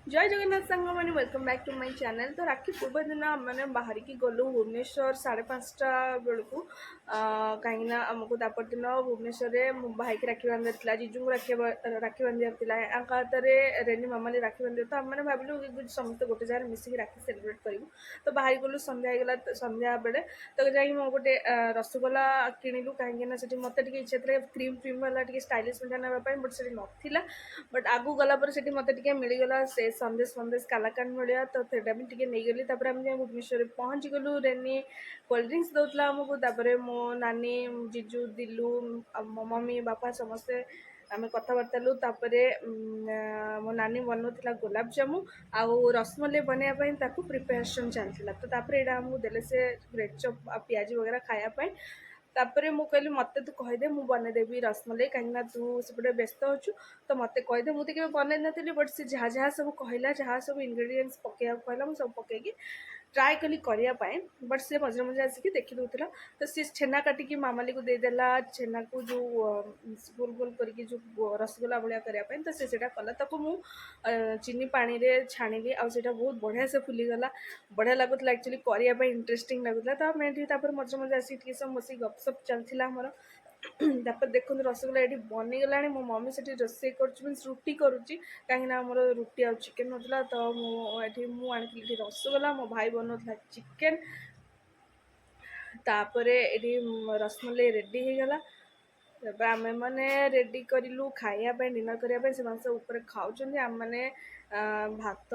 जय जगन्नाथ सांग मैंने welcome back to my channel. तो राखी पूर्व दिन मैंने बाहर की गलु भुवनेश्वर 5:30 बेलू कहीं आमको तापर दिन भुवनेश्वर में भाई की राखी बांधार जीजू को राखी बांधार हाथ में रेनी मामाली राखी बांधे। तो आम मैंने भाविलु समस्त गोटे जगह मिसिक राखी सेलिब्रेट करूँ। तो बाहर गलु संध्या होगा संध्या बेले तो जाकि गोटे रसगोला किणिलु कहीं मत इच्छा था क्रीम फ्रीम वाला स्टाइलिश मिठा नापी बट से नाला बट आगू गलापर से मत मिलगला से सन्देश सन्देश कालाकान भाया तो सेटा भी टे नहीं गली आम भुवनेश्वर पहुँची गलु रेनी कोल्ड ड्रिंक्स दौला आमको मो नानी जीजू दिलु मो मम्मी बापा समस्ते आम कथबार्ता लु मो नानी बनाऊला गुलाब जामु आउ रसमलाई बनवाई प्रिपेरेसन चलता। तो यहाँ आमको देले से ब्रेड चप पियाज वगैरह खायापाई तापर मु कहली मत तू कहीदे मु बनईदेवी रसमलाई कहीं तू सेपटे व्यस्त अच्छु तो मत कहीदे मुझे केवे बनई नी बट से जहाँ जहाँ सब कहला जहाँ सब इनग्रेडिएंट्स पकड़ा कहला मुझे सब पकईकी ट्राए कली करने बट से मझे मझे आसिक देखी दूसरा। तो सी छेना काटिकी मामाली को देदेला छेना को जो गोल गोल करके जो रसगोला भाया करने तो से कला ताको मु चीनी पानी रे छाणिली आउटा बहुत बढ़िया से फुलीगला बढ़िया लगुला एक्चुअली करने इंटरेस्टिंग लगुला। तो मैं मझे मझे आसिक सब बस गपसप चलता आमर तापर देखो रसगोला ये बनीगला मो मम्मी से रोसे कर रुटी करुच्ची कहीं आमर रुटी आ चिकेन होता। तो मुझे रसगोला मो भाई बनाऊला चिकेन तापर ये रसमलाई रेडी हो गला। आम मैंने रेडी करूँ खायापी डिनर करने से ऊपर खाऊँ आम मैंने भात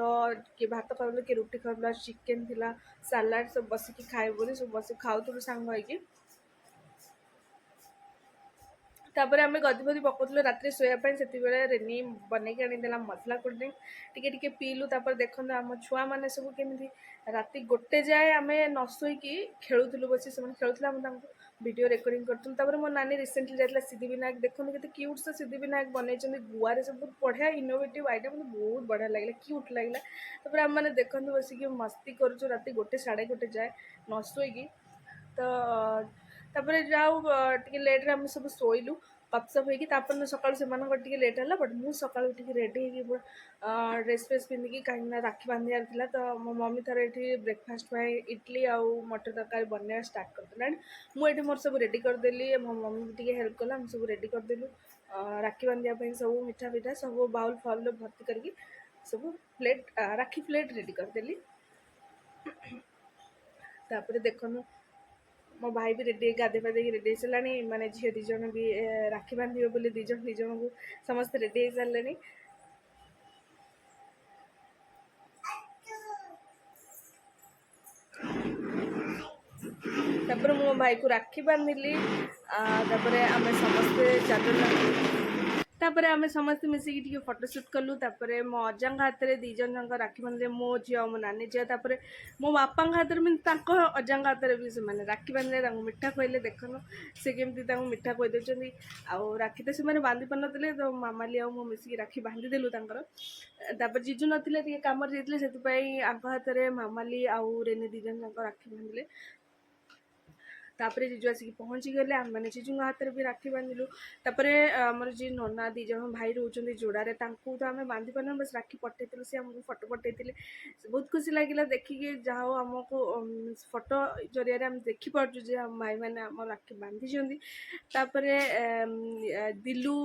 कि भात खाऊ कि रुटी खाऊला चिकेन थिला सालाड सब बसिक खाए बोली सब बस खाऊलु सांग होगी। तापर आम गदी फदी पकाउलु रात शोयापाई से रेनी बनई आनीदेला मसला कोल्ड ड्रिंक टिके पीलु। तापर देखो आम छुआ मैंने सब केमी राति गोटे जाए आम न शोईकी खेलुलु बस से खेलुला वीडियो रेकर्डिंग करूँ। तापर मो नानी रिसेंटली जाता सिद्धिविनायक देखो के क्यूट से सिद्धिविनायक बनई गुआ सब बहुत बढ़िया इनोवेटिव आइडिया मतलब बहुत बढ़िया लगे क्यूट लगे। तापर आम मैंने देखो बसिक मस्ती करूँ राति गोटे 1:30 जाए न शोईकी। तो तापर जाऊ टे लेट्रे आम सब शोलु गपसप होगी सकाल से लेट है बट मुझे सकाल उठ रेडी ड्रेस फ्रेस पिंधिकी कहीं राखी बांधार था। तो मो मम्मी थर ये ब्रेकफास्ट इडली आउ मटर तरकारी बनवा स्टार्ट करदेला मुझे मोर सब रेडी करदेली मो मम्मी भी हेल्प कला सब रेडी करदेलु राखी बांधापी सब मिठा पिठा सब बाउल फाउल भर्ती करके सब प्लेट राखी प्लेट रेडी करदेली। तापर देखनु मो भाई भी रेडी गाधे पाधे रेडी सारा माने झील दीज भी राखी बांधे बोली दीज को समस्त रेडी हो सारे। तापर मो भाई को राखी बांधिली तापर आम समस्ते चादर तापर आम समस्त मिसिक फोटोशूट कलु। तापर मो अजा हाथ में दीज जाक राखी बांधे मो झी मो नानी झी तापर मो बापा हाथ में अजा हाथ में भी से राखी बांधे मिठा कहले देखन से केमती मिठा कही दे आउ राखी तो से बांधि पार नी तो मामाली आ मो मिसिक राखी बांधिदेलु तापर जीजू नथिले कम जाते से हाथ में मामाली आउ रेनी दीज जाक राखी बांधिले। तापर जीजू आसिक पहुँची गले आम मैंने जीजू हाथ में भी राखी बांधिलु। तापर आमर जी नना दीज भाई रोचे जोड़े तो आम बांधि पार बस राखी पठेलु से आमको फोटो पठे बहुत खुशी लगे देखिए जहाँ आमको फोटो जरिया आम देखिपुजे आम भाई मैंने आम राखी बांधि। तापर दिलु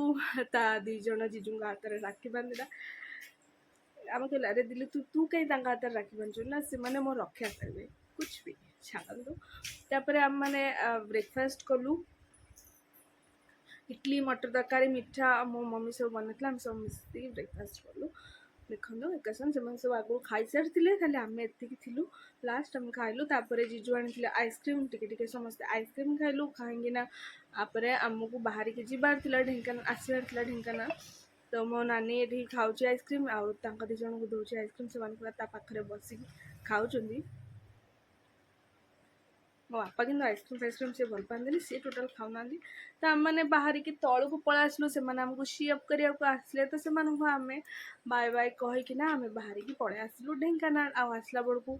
ता दीज जीजू हाथ में राखी बांधिला आम कहला अरे दिलु तू तू कहीं हाथ में राखी बांधु ना से मो रक्षा करेंगे कुछ भी छाड़ू। तापर आम मैंने ब्रेकफास्ट कलु इडली मटर तरकारी मिठा मो मम्मी सब बनता सब मिसिक ब्रेकफास्ट कलु। देखो एक सब आगु खाई सारी खाली आम एति लास्ट आम खाइलु। तापर जीजू आनी आइसक्रीम टिके समस्त आइसक्रीम खाइलु कहीं आमको बाहर की जीवार ढेंकाना आसबार ढेंकाना। तो मो नानी ये खाऊँ आइसक्रीम आउ दीज को दूसरी आइसक्रीम से पाखे बसिक खाऊँ। मो बापा कि आइसक्रीम फाइसक्रीम से भल पाते सी टोटाल खाऊना। तो आम मैंने बाहर की तौल को पड़ा आसलु से आमको सी अप करने को आसले तो से आम बाय बाय कहीकिना आम बाहर की पड़े आसलु ढेंकाना आसला बेलू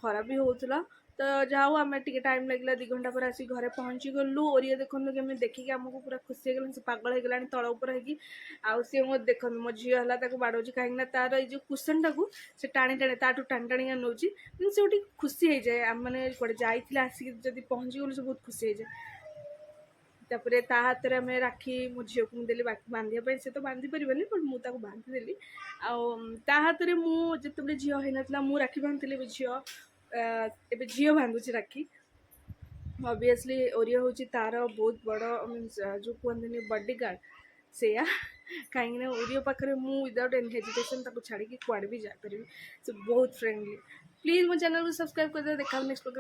खरा भी होता। तो जाओ आम टे टाइम लगे 2 घंटा पर आसी घरे पहुँची गलु ओरियो देखो केमी देखिए आमको पूरा खुशी हो से पागल हो गला तल उपर हो सी मो देख मो झील है बाड़ौची कहीं तार ये कुशन टाक से टाणी टाणी ताठू टाणी टाणी नौ से गोटे खुशी हो जाए मैंने कड़े जाइए आसिक जब पहुँची गलु से बहुत खुशी हो जाए तापर ता हाथ में आम राखी मो झील को मुझे बांधे से तो बांधि पारे बट मुझे बांधिदेली ता हाथ में मुझे झील होना मुझे राखी बांधि झील झील बांधुची राखी ऑब्वियसली ओरियो हूँ तार बहुत बड़ मीन्स जो कहते बॉडीगार्ड से कहीं ओरियो पाखे मुझे विदाउट एनी हेजिटेशन छाड़ी कुआड़े भी जापर से बहुत फ्रेंडली प्लीज मो चैनल को सब्सक्राइब कर देखा नेक्स्ट